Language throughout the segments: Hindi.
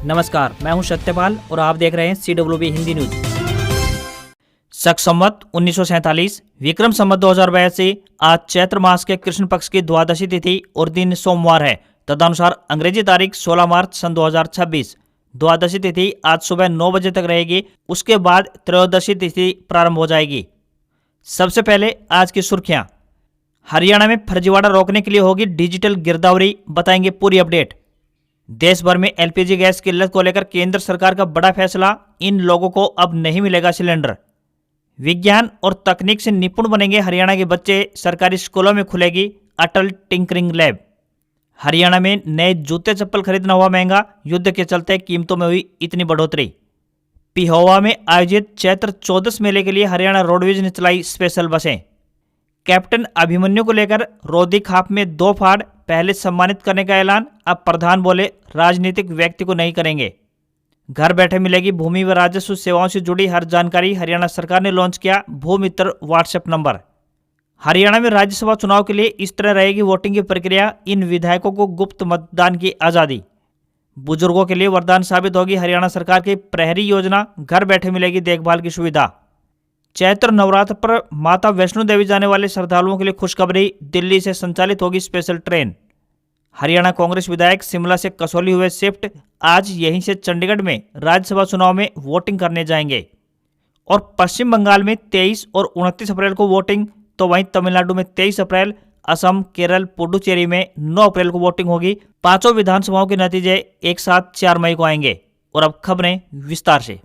नमस्कार, मैं हूं सत्यपाल और आप देख रहे हैं CWB हिंदी न्यूज। शक संवत 1947 विक्रम संवत 2082 आज चैत्र मास के कृष्ण पक्ष की द्वादशी तिथि और दिन सोमवार है। तदनुसार अंग्रेजी तारीख 16 मार्च सन 2026। द्वादशी तिथि आज सुबह 9 बजे तक रहेगी। उसके बाद त्रयोदशी तिथि प्रारंभ हो जाएगी। सबसे पहले आज की सुर्खियां। हरियाणा में फर्जीवाड़ा रोकने के लिए होगी डिजिटल गिरदावरी, बताएंगे पूरी अपडेट। देश भर में LPG गैस की किल्लत को लेकर केंद्र सरकार का बड़ा फैसला, इन लोगों को अब नहीं मिलेगा सिलेंडर। विज्ञान और तकनीक से निपुण बनेंगे हरियाणा के बच्चे, सरकारी स्कूलों में खुलेगी अटल टिंकरिंग लैब। हरियाणा में नए जूते चप्पल खरीदना हुआ महंगा, युद्ध के चलते कीमतों में हुई इतनी बढ़ोतरी। पिहोवा में आयोजित चैत्र चौदस मेले के लिए हरियाणा रोडवेज ने चलाई स्पेशल बसें। कैप्टन अभिमन्यु को लेकर रोधी खाप में 2 फाड़, पहले सम्मानित करने का ऐलान। अब प्रधान बोले राजनीतिक व्यक्ति को नहीं करेंगे। घर बैठे मिलेगी भूमि व राजस्व सेवाओं से जुड़ी हर जानकारी, हरियाणा सरकार ने लॉन्च किया भूमित्र व्हाट्सएप नंबर। हरियाणा में राज्यसभा चुनाव के लिए इस तरह रहेगी वोटिंग की प्रक्रिया, इन विधायकों को गुप्त मतदान की आज़ादी। बुजुर्गों के लिए वरदान साबित होगी हरियाणा सरकार की प्रहरी योजना, घर बैठे मिलेगी देखभाल की सुविधा। चैत्र नवरात्र पर माता वैष्णो देवी जाने वाले श्रद्धालुओं के लिए खुशखबरी, दिल्ली से संचालित होगी स्पेशल ट्रेन। हरियाणा कांग्रेस विधायक शिमला से कसौली हुए शिफ्ट, आज यहीं से चंडीगढ़ में राज्यसभा चुनाव में वोटिंग करने जाएंगे। और पश्चिम बंगाल में 23 और 29 अप्रैल को वोटिंग, तो वहीं तमिलनाडु में 23 अप्रैल, असम, केरल, पुडुचेरी में 9 अप्रैल को वोटिंग होगी। पांचों विधानसभाओं के नतीजे एक साथ 4 मई को आएंगे। और अब खबरें विस्तार से।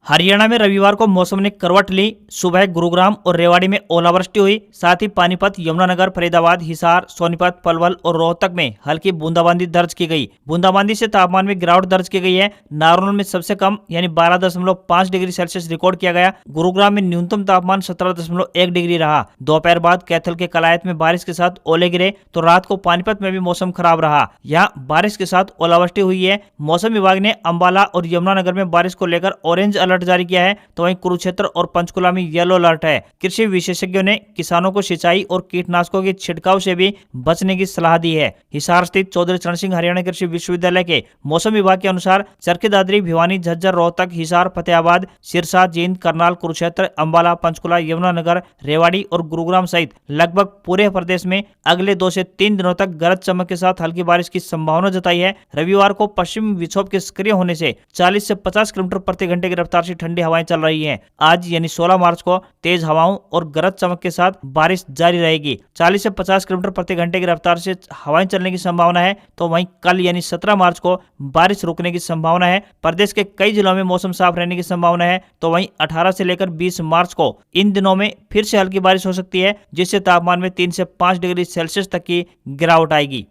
हरियाणा में रविवार को मौसम ने करवट ली। सुबह गुरुग्राम और रेवाड़ी में ओलावृष्टि हुई, साथ ही पानीपत, यमुनानगर, फरीदाबाद, हिसार, सोनीपत, पलवल और रोहतक में हल्की बूंदाबांदी दर्ज की गई। बूंदाबांदी से तापमान में गिरावट दर्ज की गई है। नारनौल में सबसे कम यानी 12.5 डिग्री सेल्सियस रिकॉर्ड किया गया। गुरुग्राम में न्यूनतम तापमान 17.1 डिग्री रहा। दोपहर बाद कैथल के कलायत में बारिश के साथ ओले गिरे, तो रात को पानीपत में भी मौसम खराब रहा। यहाँ बारिश के साथ ओलावृष्टि हुई है। मौसम विभाग ने अंबाला और यमुनानगर में बारिश को लेकर ऑरेंज अलर्ट जारी किया है, तो वहीं कुरुक्षेत्र और पंचकुला में येलो अलर्ट है। कृषि विशेषज्ञों ने किसानों को सिंचाई और कीटनाशकों के छिड़काव से भी बचने की सलाह दी है। हिसार स्थित चौधरी चरण सिंह हरियाणा कृषि विश्वविद्यालय के मौसम विभाग के अनुसार चरखी दादरी, भिवानी, झज्जर, रोहतक, हिसार, फतेहाबाद, सिरसा, जींद, करनाल, कुरुक्षेत्र, अंबाला, पंचकुला, यमुनानगर, रेवाड़ी और गुरुग्राम सहित लगभग पूरे प्रदेश में अगले 2 से 3 दिनों तक गरज चमक के साथ हल्की बारिश की संभावना जताई है। रविवार को पश्चिमी विक्षोभ के सक्रिय होने से 40 से 50 किलोमीटर प्रति घंटे की रफ्तार से ठंडी हवाएं चल रही हैं। आज यानी 16 मार्च को तेज हवाओं और गरज चमक के साथ बारिश जारी रहेगी। 40 से 50 किलोमीटर प्रति घंटे की रफ्तार से हवाएं चलने की संभावना है, तो वहीं कल यानी 17 मार्च को बारिश रुकने की संभावना है। प्रदेश के कई जिलों में मौसम साफ रहने की संभावना है, तो वहीं 18 से लेकर 20 मार्च को इन दिनों में फिर से हल्की बारिश हो सकती है, जिससे तापमान में 3 से 5 डिग्री सेल्सियस तक की गिरावट आएगी।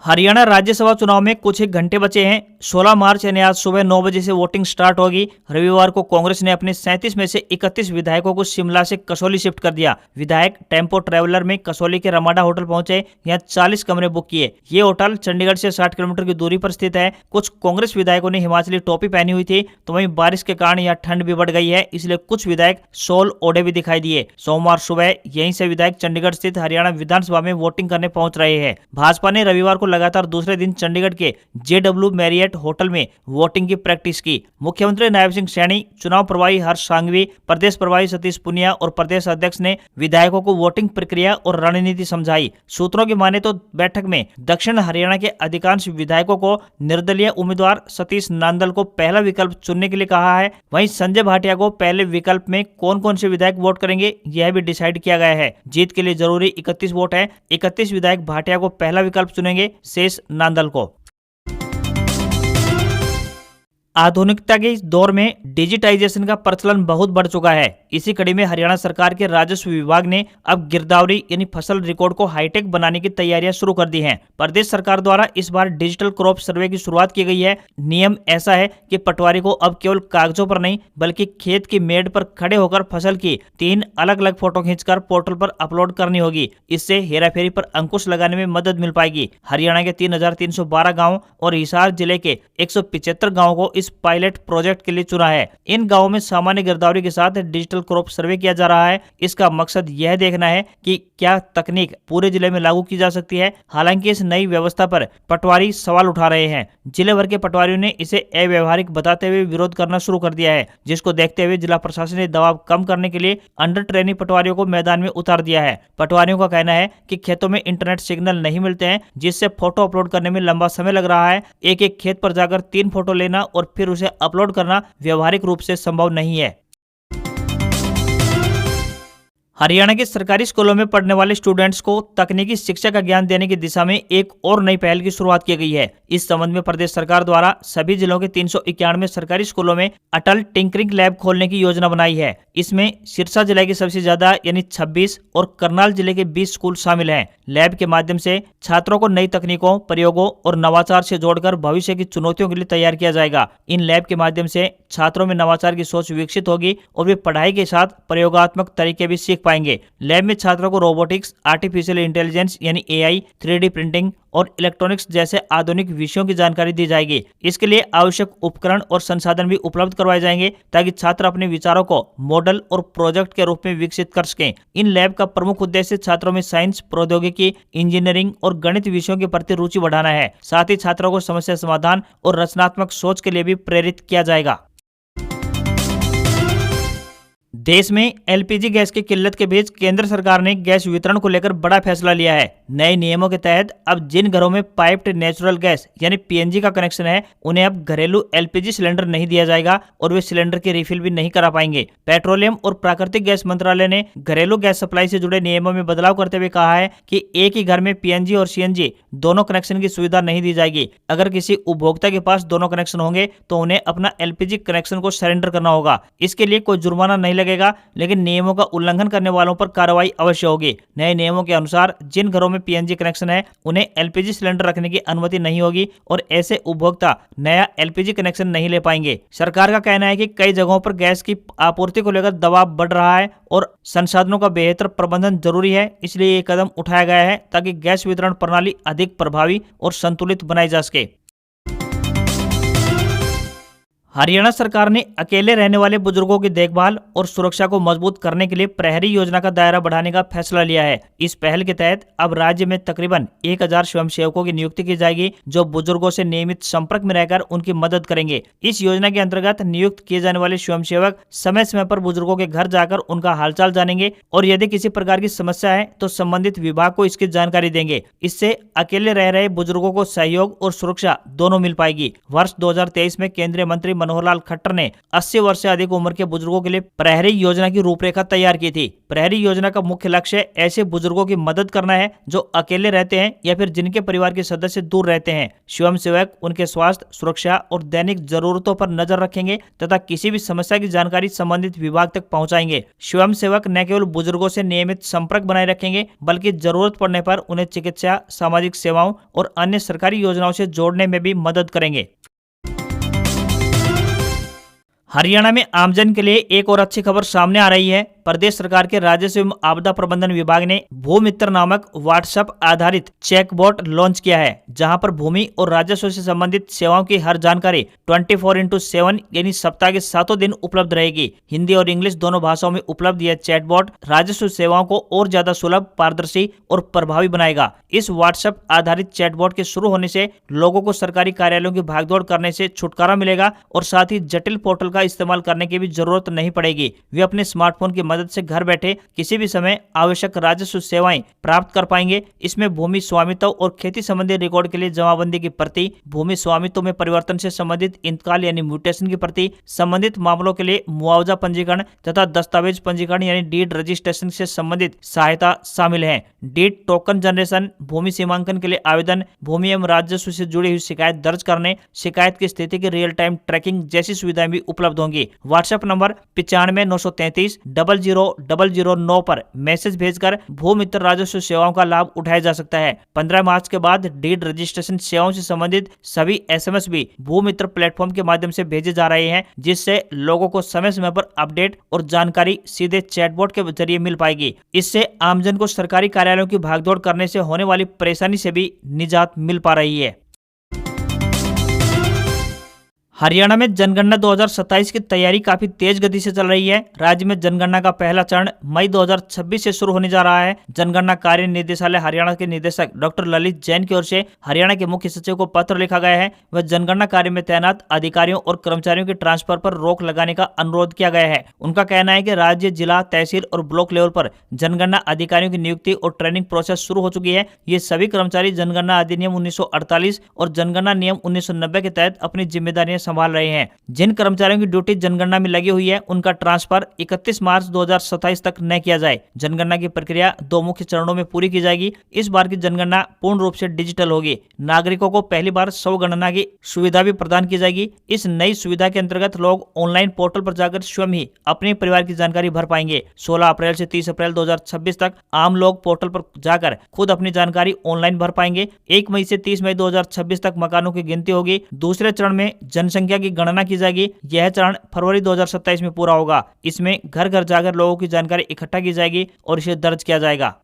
हरियाणा राज्यसभा चुनाव में कुछ ही घंटे बचे हैं। 16 मार्च यानी आज सुबह 9 बजे से वोटिंग स्टार्ट होगी। रविवार को कांग्रेस ने अपने 37 में से 31 विधायकों को शिमला से कसौली शिफ्ट कर दिया। विधायक टेम्पो ट्रैवलर में कसौली के रमाडा होटल पहुंचे, यहाँ 40 कमरे बुक किए। ये होटल चंडीगढ़ से 60 किलोमीटर की दूरी पर स्थित है। कुछ कांग्रेस विधायकों ने हिमाचली टोपी पहनी हुई थी, तो वहीं बारिश के कारण यहाँ ठंड भी बढ़ गई है, इसलिए कुछ विधायक शॉल ओढ़े भी दिखाई दिए। सोमवार सुबह यहीं से विधायक चंडीगढ़ स्थित हरियाणा विधानसभा में वोटिंग करने पहुंच रहे हैं। भाजपा ने रविवार को लगातार दूसरे दिन चंडीगढ़ के JW मैरियट होटल में वोटिंग की प्रैक्टिस की। मुख्यमंत्री नायब सिंह सैनी, चुनाव प्रभारी हर्ष सांघवी, प्रदेश प्रभारी सतीश पुनिया और प्रदेश अध्यक्ष ने विधायकों को वोटिंग प्रक्रिया और रणनीति समझाई। सूत्रों की माने तो बैठक में दक्षिण हरियाणा के अधिकांश विधायकों को निर्दलीय उम्मीदवार सतीश नांदल को पहला विकल्प चुनने के लिए कहा है। वहीं संजय भाटिया को पहले विकल्प में कौन कौन से विधायक वोट करेंगे यह भी डिसाइड किया गया है। जीत के लिए जरूरी 31 वोट है। 31 विधायक भाटिया को पहला विकल्प चुनेंगे, शेष नांदल को। आधुनिकता के इस दौर में डिजिटाइजेशन का प्रचलन बहुत बढ़ चुका है। इसी कड़ी में हरियाणा सरकार के राजस्व विभाग ने अब गिरदावरी यानी फसल रिकॉर्ड को हाईटेक बनाने की तैयारियां शुरू कर दी हैं। प्रदेश सरकार द्वारा इस बार डिजिटल क्रॉप सर्वे की शुरुआत की गई है। नियम ऐसा है कि पटवारी को अब केवल कागजों पर नहीं बल्कि खेत की मेड़ पर खड़े होकर फसल की 3 अलग अलग फोटो खींचकर पोर्टल पर अपलोड करनी होगी। इससे हेराफेरी पर अंकुश लगाने में मदद मिल पाएगी। हरियाणा के 3,312 गाँव और हिसार जिले के 175 गाँव को इस इस पायलट प्रोजेक्ट के लिए चुना है। इन गाँवों में सामान्य गिरदावरी के साथ डिजिटल क्रॉप सर्वे किया जा रहा है। इसका मकसद यह देखना है कि क्या तकनीक पूरे जिले में लागू की जा सकती है। हालांकि इस नई व्यवस्था पर पटवारी सवाल उठा रहे हैं। जिले भर के पटवारियों ने इसे अव्यवहारिक बताते हुए विरोध करना शुरू कर दिया है, जिसको देखते हुए जिला प्रशासन ने दबाव कम करने के लिए अंडर ट्रेनिंग पटवारियों को मैदान में उतार दिया है। पटवारियों का कहना है कि खेतों में इंटरनेट सिग्नल नहीं मिलते हैं, जिससे फोटो अपलोड करने में लंबा समय लग रहा है। एक एक खेत पर जाकर 3 फोटो लेना और फिर उसे अपलोड करना व्यावहारिक रूप से संभव नहीं है। हरियाणा के सरकारी स्कूलों में पढ़ने वाले स्टूडेंट्स को तकनीकी शिक्षा का ज्ञान देने की दिशा में एक और नई पहल की शुरुआत की गई है। इस संबंध में प्रदेश सरकार द्वारा सभी जिलों के 391 सरकारी स्कूलों में अटल टिंकरिंग लैब खोलने की योजना बनाई है। इसमें सिरसा जिले के सबसे ज्यादा यानी 26 और करनाल जिले के 20 स्कूल शामिल हैं। लैब के माध्यम से छात्रों को नई तकनीकों, प्रयोगों और नवाचार से जोड़कर भविष्य की चुनौतियों के लिए तैयार किया जाएगा। इन लैब के माध्यम से छात्रों में नवाचार की सोच विकसित होगी और वे पढ़ाई के साथ प्रयोगात्मक तरीके भी सीख पाएंगे। लैब में छात्रों को रोबोटिक्स, आर्टिफिशियल इंटेलिजेंस यानी एआई, 3D प्रिंटिंग और इलेक्ट्रॉनिक्स जैसे आधुनिक विषयों की जानकारी दी जाएगी। इसके लिए आवश्यक उपकरण और संसाधन भी उपलब्ध करवाए जाएंगे ताकि छात्र अपने विचारों को मॉडल और प्रोजेक्ट के रूप में विकसित कर सकें। इन लैब का प्रमुख उद्देश्य छात्रों में साइंस, प्रौद्योगिकी, इंजीनियरिंग और गणित विषयों के प्रति रुचि बढ़ाना है। साथ ही छात्रों को समस्या समाधान और रचनात्मक सोच के लिए भी प्रेरित किया जाएगा। देश में एलपीजी गैस की किल्लत के बीच केंद्र सरकार ने गैस वितरण को लेकर बड़ा फैसला लिया है। नए नियमों के तहत अब जिन घरों में पाइप्ड नेचुरल गैस यानी पीएनजी का कनेक्शन है, उन्हें अब घरेलू एलपीजी सिलेंडर नहीं दिया जाएगा और वे सिलेंडर की रिफिल भी नहीं करा पाएंगे। पेट्रोलियम और प्राकृतिक गैस मंत्रालय ने घरेलू गैस सप्लाई से जुड़े नियमों में बदलाव करते हुए कहा है कि एक ही घर में पीएनजी और सीएनजी दोनों कनेक्शन की सुविधा नहीं दी जाएगी। अगर किसी उपभोक्ता के पास दोनों कनेक्शन होंगे तो उन्हें अपना एलपीजी कनेक्शन को सरेंडर करना होगा। इसके लिए कोई जुर्माना नहीं लगेगा, लेकिन नियमों का उल्लंघन करने वालों पर कार्रवाई अवश्य होगी। नए नियमों के अनुसार जिन घरों में पीएनजी कनेक्शन है, उन्हें एलपीजी सिलेंडर रखने की अनुमति नहीं होगी और ऐसे उपभोक्ता नया एलपीजी कनेक्शन नहीं ले पाएंगे। सरकार का कहना है कि कई जगहों पर गैस की आपूर्ति को लेकर दबाव बढ़ रहा है और संसाधनों का बेहतर प्रबंधन जरूरी है। इसलिए ये कदम उठाया गया है ताकि गैस वितरण प्रणाली अधिक प्रभावी और संतुलित बनाई जा सके। हरियाणा सरकार ने अकेले रहने वाले बुजुर्गों की देखभाल और सुरक्षा को मजबूत करने के लिए प्रहरी योजना का दायरा बढ़ाने का फैसला लिया है। इस पहल के तहत अब राज्य में तकरीबन 1000 स्वयंसेवकों की नियुक्ति की जाएगी, जो बुजुर्गों से नियमित संपर्क में रहकर उनकी मदद करेंगे। इस योजना के अंतर्गत नियुक्त किए जाने वाले स्वयंसेवक समय समय पर बुजुर्गों के घर जाकर उनका हालचाल जानेंगे और यदि किसी प्रकार की समस्या है तो संबंधित विभाग को इसकी जानकारी देंगे। इससे अकेले रह रहे बुजुर्गों को सहयोग और सुरक्षा दोनों मिल पाएगी। वर्ष 2023 में केंद्रीय मंत्री मनोहर लाल खट्टर ने 80 वर्ष से अधिक उम्र के बुजुर्गों के लिए प्रहरी योजना की रूपरेखा तैयार की थी। प्रहरी योजना का मुख्य लक्ष्य ऐसे बुजुर्गों की मदद करना है जो अकेले रहते हैं या फिर जिनके परिवार के सदस्य दूर रहते हैं। स्वयंसेवक उनके स्वास्थ्य, सुरक्षा और दैनिक जरूरतों पर नजर रखेंगे तथा किसी भी समस्या की जानकारी संबंधित विभाग तक पहुंचाएंगे। स्वयंसेवक न केवल बुजुर्गों से नियमित संपर्क बनाए रखेंगे, बल्कि जरूरत पड़ने पर उन्हें चिकित्सा, सामाजिक सेवाओं और अन्य सरकारी योजनाओं से जोड़ने में भी मदद करेंगे। हरियाणा में आमजन के लिए एक और अच्छी खबर सामने आ रही है। प्रदेश सरकार के राजस्व एवं आपदा प्रबंधन विभाग ने भूमित्र नामक व्हाट्सएप आधारित चैटबॉट लॉन्च किया है, जहां पर भूमि और राजस्व से संबंधित सेवाओं की हर जानकारी 24/7 यानी सप्ताह के 7 दिन उपलब्ध रहेगी। हिंदी और इंग्लिश दोनों भाषाओं में उपलब्ध यह चैटबॉट राजस्व सेवाओं को और ज्यादा सुलभ, पारदर्शी और प्रभावी बनाएगा। इस व्हाट्सएप आधारित चैटबॉट के शुरू होने से लोगों को सरकारी कार्यालयों की भागदौड़ करने से छुटकारा मिलेगा और साथ ही जटिल पोर्टल का इस्तेमाल करने की भी जरूरत नहीं पड़ेगी। वे अपने स्मार्टफोन की मदद से घर बैठे किसी भी समय आवश्यक राजस्व सेवाएं प्राप्त कर पाएंगे। इसमें भूमि स्वामित्व और खेती संबंधी रिकॉर्ड के लिए जमाबंदी की प्रति, भूमि स्वामित्व में परिवर्तन से संबंधित इंतकाल यानी म्यूटेशन की प्रति, संबंधित मामलों के लिए मुआवजा पंजीकरण तथा दस्तावेज पंजीकरण यानी डीड रजिस्ट्रेशन से संबंधित सहायता शामिल है। डीड टोकन जनरेशन, भूमि सीमांकन के लिए आवेदन, भूमि एवं राजस्व से जुड़ी हुई शिकायत दर्ज करने, शिकायत की स्थिति की रियल टाइम ट्रैकिंग जैसी सुविधाएं भी उपलब्ध होंगी। व्हाट्सएप नंबर 9593300009 पर मैसेज भेजकर भूमित्र राजस्व सेवाओं का लाभ उठाया जा सकता है। 15 मार्च के बाद डीड रजिस्ट्रेशन सेवाओं से संबंधित सभी एसएमएस भी भूमित्र प्लेटफॉर्म के माध्यम से भेजे जा रहे हैं, जिससे लोगों को समय समय पर अपडेट और जानकारी सीधे चैटबॉट के जरिए मिल पाएगी। इससे आमजन को सरकारी कार्यालयों की भागदौड़ करने से होने वाली परेशानी से भी निजात मिल पा रही है। हरियाणा में जनगणना 2027 की तैयारी काफी तेज गति से चल रही है। राज्य में जनगणना का पहला चरण मई 2026 से शुरू होने जा रहा है। जनगणना कार्य निदेशालय हरियाणा के निदेशक डॉक्टर ललित जैन की ओर से हरियाणा के मुख्य सचिव को पत्र लिखा गया है। वह जनगणना कार्य में तैनात अधिकारियों और कर्मचारियों के ट्रांसफर पर रोक लगाने का अनुरोध किया गया है। उनका कहना है कि राज्य, जिला, तहसील और ब्लॉक लेवल पर जनगणना अधिकारियों की नियुक्ति और ट्रेनिंग प्रोसेस शुरू हो चुकी है। ये सभी कर्मचारी जनगणना अधिनियम 1948 और जनगणना नियम 1990 के तहत अपनी जिम्मेदारियां संभाल रहे हैं। जिन कर्मचारियों की ड्यूटी जनगणना में लगी हुई है, उनका ट्रांसफर 31 मार्च 2027 तक न किया जाए। जनगणना की प्रक्रिया 2 मुख्य चरणों में पूरी की जाएगी। इस बार की जनगणना पूर्ण रूप से डिजिटल होगी। नागरिकों को पहली बार स्व गणना की सुविधा भी प्रदान की जाएगी। इस नई सुविधा के अंतर्गत लोग ऑनलाइन पोर्टल पर जाकर स्वयं ही अपने परिवार की जानकारी भर पाएंगे। 16 अप्रैल से 30 अप्रैल 2026 तक आम लोग पोर्टल पर जाकर खुद अपनी जानकारी ऑनलाइन भर पाएंगे। 1 मई से 30 मई 2026 तक मकानों की गिनती होगी। दूसरे चरण में जनसंख्या की गणना की जाएगी। यह चरण फरवरी 2027 में पूरा होगा। इसमें घर घर जाकर लोगों की जानकारी इकट्ठा की जाएगी और इसे दर्ज किया जाएगा।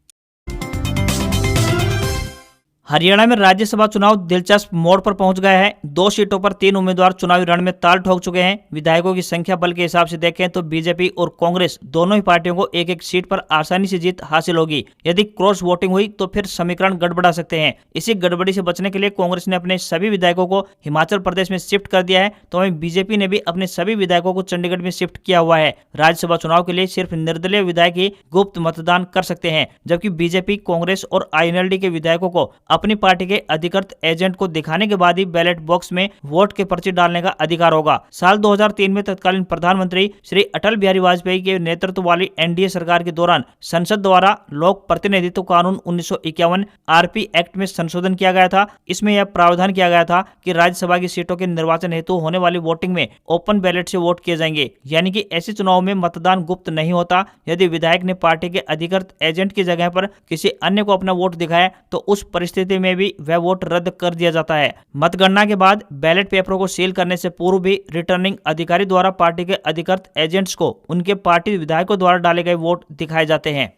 हरियाणा में राज्यसभा चुनाव दिलचस्प मोड़ पर पहुंच गया है। 2 सीटों पर 3 उम्मीदवार चुनावी रण में ताल ठोक चुके हैं। विधायकों की संख्या बल के हिसाब से देखें तो बीजेपी और कांग्रेस दोनों ही पार्टियों को एक एक सीट पर आसानी से जीत हासिल होगी। यदि क्रॉस वोटिंग हुई तो फिर समीकरण गड़बड़ा सकते हैं। इसी गड़बड़ी से बचने के लिए कांग्रेस ने अपने सभी विधायकों को हिमाचल प्रदेश में शिफ्ट कर दिया है, तो वहीं बीजेपी ने भी अपने सभी विधायकों को चंडीगढ़ में शिफ्ट किया हुआ है। राज्यसभा चुनाव के लिए सिर्फ निर्दलीय विधायक ही गुप्त मतदान कर सकते हैं, जबकि बीजेपी, कांग्रेस और आईएनएलडी के विधायकों को अपनी पार्टी के अधिकृत एजेंट को दिखाने के बाद ही बैलेट बॉक्स में वोट के पर्ची डालने का अधिकार होगा। साल 2003 में तत्कालीन प्रधानमंत्री श्री अटल बिहारी वाजपेयी के नेतृत्व वाली एनडीए सरकार के दौरान संसद द्वारा लोक प्रतिनिधित्व कानून 1951 आरपी एक्ट में संशोधन किया गया था। इसमें यह प्रावधान किया गया था कि राज्यसभा की सीटों के निर्वाचन हेतु होने वाली वोटिंग में ओपन बैलेट से वोट किए जाएंगे, यानी कि ऐसे चुनाव में मतदान गुप्त नहीं होता। यदि विधायक ने पार्टी के अधिकृत एजेंट की जगह पर किसी अन्य को अपना वोट दिखाया तो उस परिस्थिति में भी वह वोट रद्द कर दिया जाता है। मतगणना के बाद बैलेट पेपरों को सील करने से पूर्व भी रिटर्निंग अधिकारी द्वारा पार्टी के अधिकृत एजेंट्स को उनके पार्टी विधायकों द्वारा डाले गए वोट दिखाए जाते हैं।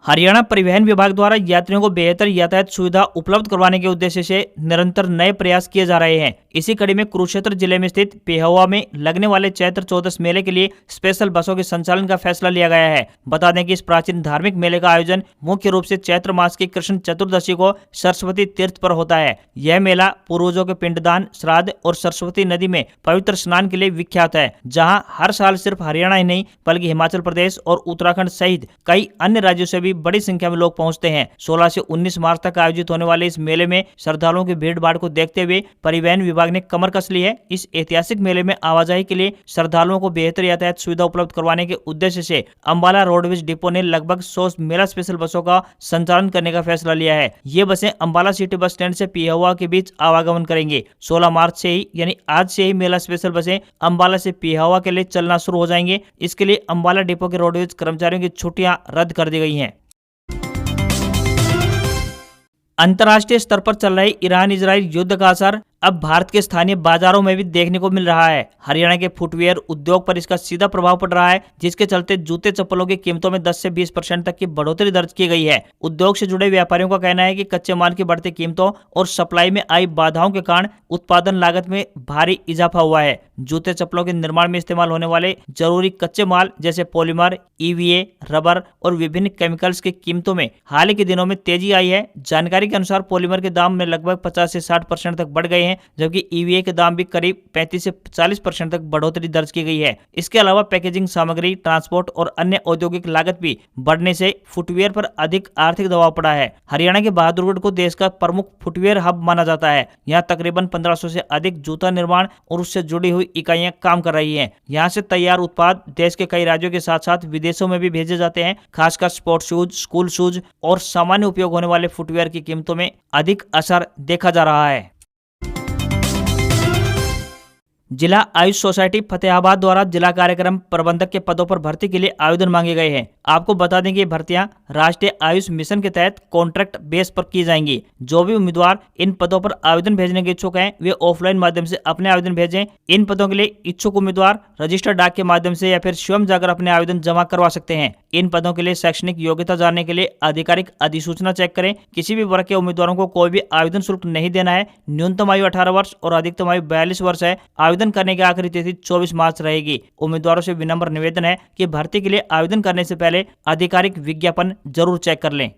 हरियाणा परिवहन विभाग द्वारा यात्रियों को बेहतर यातायात सुविधा उपलब्ध करवाने के उद्देश्य से निरंतर नए प्रयास किए जा रहे हैं। इसी कड़ी में कुरुक्षेत्र जिले में स्थित पेहवा में लगने वाले चैत्र चौदस मेले के लिए स्पेशल बसों के संचालन का फैसला लिया गया है। बता दें कि इस प्राचीन धार्मिक मेले का आयोजन मुख्य रूप से चैत्र मास की कृष्ण चतुर्दशी को सरस्वती तीर्थ पर होता है। यह मेला पूर्वजों के पिंडदान, श्राद्ध और सरस्वती नदी में पवित्र स्नान के लिए विख्यात है, जहाँ हर साल सिर्फ हरियाणा ही नहीं बल्कि हिमाचल प्रदेश और उत्तराखंड सहित कई अन्य राज्यों से भी बड़ी संख्या में लोग पहुंचते हैं। 16 से 19 मार्च तक आयोजित होने वाले इस मेले में श्रद्धालुओं की भीड़ भाड़ को देखते हुए परिवहन विभाग ने कमर कस ली है। इस ऐतिहासिक मेले में आवाजाही के लिए श्रद्धालुओं को बेहतर यातायात सुविधा उपलब्ध करवाने के उद्देश्य से अंबाला रोडवेज डिपो ने लगभग 100 मेला स्पेशल बसों का संचालन करने का फैसला लिया है। ये बसें अंबाला सिटी बस स्टैंड से पिहोवा के बीच आवागमन करेंगे। 16 मार्च से ही यानी आज से ही मेला स्पेशल बसें अंबाला से पिहोवा के लिए चलना शुरू हो जाएंगे। इसके लिए अंबाला डिपो के रोडवेज कर्मचारियों की छुट्टियां रद्द कर दी गई हैं। अंतर्राष्ट्रीय स्तर पर चल रहे ईरान इजराइल युद्ध का असर अब भारत के स्थानीय बाजारों में भी देखने को मिल रहा है। हरियाणा के फुटवियर उद्योग पर इसका सीधा प्रभाव पड़ रहा है, जिसके चलते जूते चप्पलों की कीमतों में 10 से 20% तक की बढ़ोतरी दर्ज की गई है। उद्योग से जुड़े व्यापारियों का कहना है कि कच्चे माल की बढ़ती कीमतों और सप्लाई में आई बाधाओं के कारण उत्पादन लागत में भारी इजाफा हुआ है। जूते चप्पलों के निर्माण में इस्तेमाल होने वाले जरूरी कच्चे माल जैसे पॉलीमर, ईवीए, रबर और विभिन्न केमिकल्स की कीमतों में हाल ही के दिनों में तेजी आई है। जानकारी के अनुसार पॉलीमर के दाम में लगभग 50 से 60% तक बढ़ गए हैं, जबकि ईवीए के दाम भी करीब 35 से 40% तक बढ़ोतरी दर्ज की गई है। इसके अलावा पैकेजिंग सामग्री, ट्रांसपोर्ट और अन्य औद्योगिक लागत भी बढ़ने से फुटवियर पर अधिक आर्थिक दबाव पड़ा है। हरियाणा के बहादुरगढ़ को देश का प्रमुख फुटवियर हब माना जाता है। यहाँ तकरीबन 1500 से अधिक जूता निर्माण और उससे जुड़ी हुई इकाइयां काम कर रही हैं। यहाँ से तैयार उत्पाद देश के कई राज्यों के साथ साथ विदेशों में भी भेजे जाते हैं। खासकर स्पोर्ट्स शूज, स्कूल शूज और सामान्य उपयोग होने वाले फुटवियर की कीमतों में अधिक असर देखा जा रहा है। जिला आयुष सोसाइटी फतेहाबाद द्वारा जिला कार्यक्रम प्रबंधक के पदों पर भर्ती के लिए आवेदन मांगे गए हैं। आपको बता दें कि ये भर्तियां राष्ट्रीय आयुष मिशन के तहत कॉन्ट्रैक्ट बेस पर की जाएंगी। जो भी उम्मीदवार इन पदों पर आवेदन भेजने के इच्छुक हैं वे ऑफलाइन माध्यम से अपने आवेदन भेजें। इन पदों के लिए इच्छुक उम्मीदवार रजिस्टर्ड डाक के माध्यम से या फिर स्वयं जाकर अपने आवेदन जमा करवा सकते हैं। इन पदों के लिए शैक्षणिक योग्यता जानने के लिए आधिकारिक अधिसूचना चेक करें। किसी भी वर्ग के उम्मीदवारों को कोई भी आवेदन शुल्क नहीं देना है। न्यूनतम आयु 18 वर्ष और अधिकतम आयु 42 वर्ष है। आवेदन करने की आखिरी तिथि 24 मार्च रहेगी। उम्मीदवारों से विनम्र निवेदन है कि भर्ती के लिए आवेदन करने से पहले आधिकारिक विज्ञापन जरूर चेक कर लें।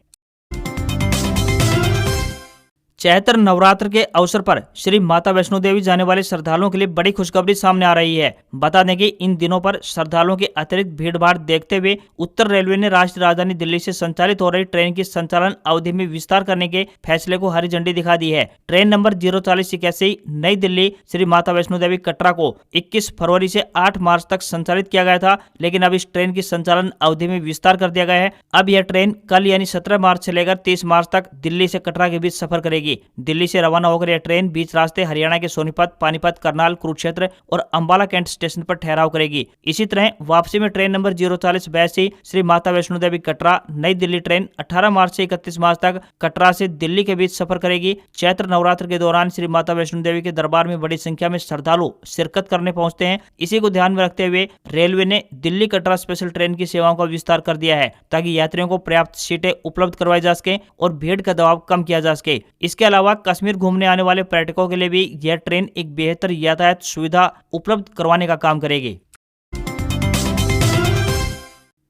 चैत्र नवरात्र के अवसर पर श्री माता वैष्णो देवी जाने वाले श्रद्धालुओं के लिए बड़ी खुशखबरी सामने आ रही है। बता दें कि इन दिनों पर श्रद्धालुओं की अतिरिक्त भीड़भाड़ देखते हुए उत्तर रेलवे ने राष्ट्रीय राजधानी दिल्ली से संचालित हो रही ट्रेन की संचालन अवधि में विस्तार करने के फैसले को हरी झंडी दिखा दी है। ट्रेन नंबर 04081 नई दिल्ली श्री माता वैष्णो देवी कटरा को 21 फरवरी से 8 मार्च तक संचालित किया गया था, लेकिन अब इस ट्रेन की संचालन अवधि में विस्तार कर दिया गया है। अब यह ट्रेन कल यानी 17 मार्च से लेकर 30 मार्च तक दिल्ली से कटरा के बीच सफर करेगी। दिल्ली से रवाना होकर यह ट्रेन बीच रास्ते हरियाणा के सोनीपत, पानीपत, करनाल, कुरुक्षेत्र और अंबाला कैंट स्टेशन पर ठहराव करेगी। इसी तरह वापसी में ट्रेन नंबर 04082 श्री माता वैष्णो देवी कटरा नई दिल्ली ट्रेन 18 मार्च से 31 मार्च तक कटरा से दिल्ली के बीच सफर करेगी। चैत्र नवरात्र के दौरान श्री माता वैष्णो देवी के दरबार में बड़ी संख्या में श्रद्धालु शिरकत करने पहुंचते हैं। इसी को ध्यान में रखते हुए रेलवे ने दिल्ली कटरा स्पेशल ट्रेन की सेवाओं का विस्तार कर दिया है, ताकि यात्रियों को पर्याप्त सीटें उपलब्ध करवाई जा सके और भीड़ का दबाव कम किया जा सके। इसके अलावा कश्मीर घूमने आने वाले पर्यटकों के लिए भी यह ट्रेन एक बेहतर यातायात सुविधा उपलब्ध करवाने का काम करेगी।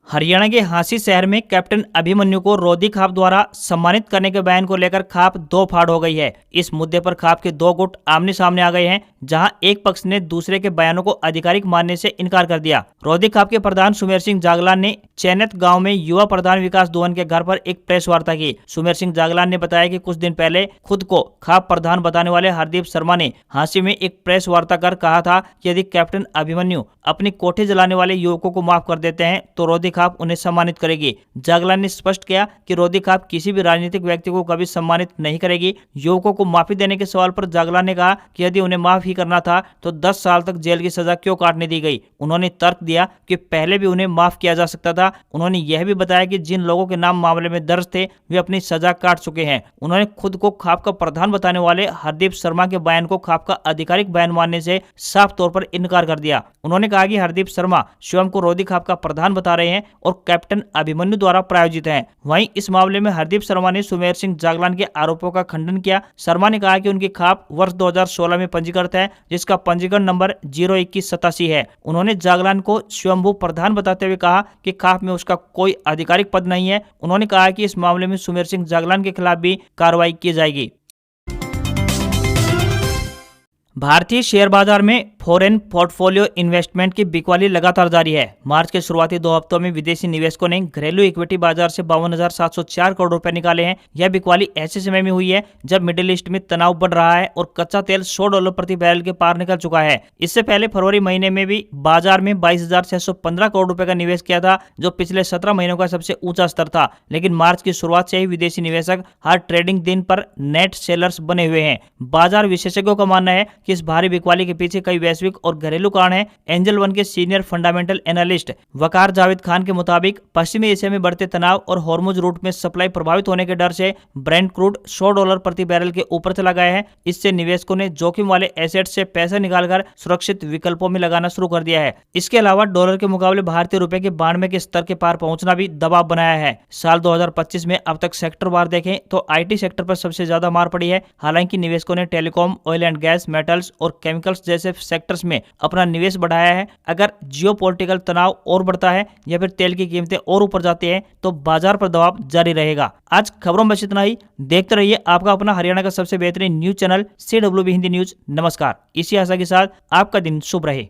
हरियाणा के हांसी शहर में कैप्टन अभिमन्यु को रोधी खाप द्वारा सम्मानित करने के बयान को लेकर खाप दो फाड़ हो गई है। इस मुद्दे पर खाप के दो गुट आमने सामने आ गए हैं, जहां एक पक्ष ने दूसरे के बयानों को आधिकारिक मानने से इनकार कर दिया। रोधी खाप के प्रधान सुमेर सिंह जागलान ने चैनत गांव में युवा प्रधान विकास दोहन के घर पर एक प्रेस वार्ता की। सुमेर सिंह जागलान ने बताया कि कुछ दिन पहले खुद को खाप प्रधान बताने वाले हरदीप शर्मा ने हांसी में एक प्रेस वार्ता कर कहा था कि यदि कैप्टन अभिमन्यु अपनी कोठे जलाने वाले युवकों को माफ कर देते हैं तो रोधी खाप उन्हें सम्मानित करेगी। जागलान ने स्पष्ट किया कि रोधी खाप किसी भी राजनीतिक व्यक्ति को कभी सम्मानित नहीं करेगी। युवकों को माफी देने के सवाल पर जागलान ने कहा कि यदि उन्हें माफ ही करना था तो 10 साल तक जेल की सजा क्यों काटने दी गई। उन्होंने तर्क दिया कि पहले भी उन्हें माफ किया जा सकता था। उन्होंने यह भी बताया कि जिन लोगों के नाम मामले में दर्ज थे वे अपनी सजा काट चुके हैं। उन्होंने खुद को खाप का प्रधान बताने वाले हरदीप शर्मा के बयान को खाप का आधिकारिक बयान मानने से साफ तौर पर इनकार कर दिया। उन्होंने कहा कि हरदीप शर्मा स्वयं को रोधी खाप का प्रधान बता रहे हैं और कैप्टन अभिमन्यु द्वारा प्रायोजित हैं। वहीं इस मामले में हरदीप शर्मा ने सुमेर सिंह जागलान के आरोपों का खंडन किया। शर्मा ने कहा कि उनकी खाप वर्ष 2016 में पंजीकृत है, जिसका पंजीकरण नंबर 02187 है। उन्होंने जागलान को स्वयंभू प्रधान बताते हुए कहा कि खाप में उसका कोई आधिकारिक पद नहीं है। उन्होंने कहा कि इस मामले में सुमेर सिंह जागलान के खिलाफ भी कार्रवाई की जाएगी। भारतीय शेयर बाजार में फॉरेन पोर्टफोलियो इन्वेस्टमेंट की बिकवाली लगातार जारी है। मार्च के शुरुआती 2 हफ्तों में विदेशी निवेशकों ने घरेलू इक्विटी बाजार से 52,704 करोड़ रुपए निकाले हैं। यह बिकवाली ऐसे समय में हुई है जब मिडिल ईस्ट में तनाव बढ़ रहा है और कच्चा तेल $100 प्रति बैरल के पार निकल चुका है। इससे पहले फरवरी महीने में भी बाजार में 22,615 करोड़ रुपए का निवेश किया था, जो पिछले 17 महीनों का सबसे ऊंचा स्तर था। लेकिन मार्च की शुरुआत से ही विदेशी निवेशक हर ट्रेडिंग दिन पर नेट सेलर्स बने हुए हैं। बाजार विशेषज्ञों का मानना है कि इस भारी बिकवाली के पीछे कई वैश्विक और घरेलू कारण है। एंजल वन के सीनियर फंडामेंटल एनालिस्ट वकार जावेद खान के मुताबिक पश्चिमी एशिया में बढ़ते तनाव और हॉर्मुज रूट में सप्लाई प्रभावित होने के डर से ब्रेंट क्रूड $100 प्रति बैरल के ऊपर चला गया है। इससे निवेशकों ने जोखिम वाले एसेट से पैसा निकालकर सुरक्षित विकल्पों में लगाना शुरू कर दिया है। इसके अलावा डॉलर के मुकाबले भारतीय रुपए के 92 के स्तर के पार पहुंचना भी दबाव बनाया है। साल 2025 में अब तक सेक्टर वार देखें तो IT सेक्टर पर सबसे ज्यादा मार पड़ी है। हालांकि निवेशकों ने telecom, oil and gas, metals और केमिकल्स जैसे सेक्टर्स में अपना निवेश बढ़ाया है। अगर जियोपॉलिटिकल तनाव और बढ़ता है या फिर तेल की कीमतें और ऊपर जाती हैं तो बाजार पर दबाव जारी रहेगा। आज खबरों में बस इतना ही। देखते रहिए आपका अपना हरियाणा का सबसे बेहतरीन news channel CWB Hindi news. नमस्कार। इसी आशा के साथ आपका दिन शुभ रहे।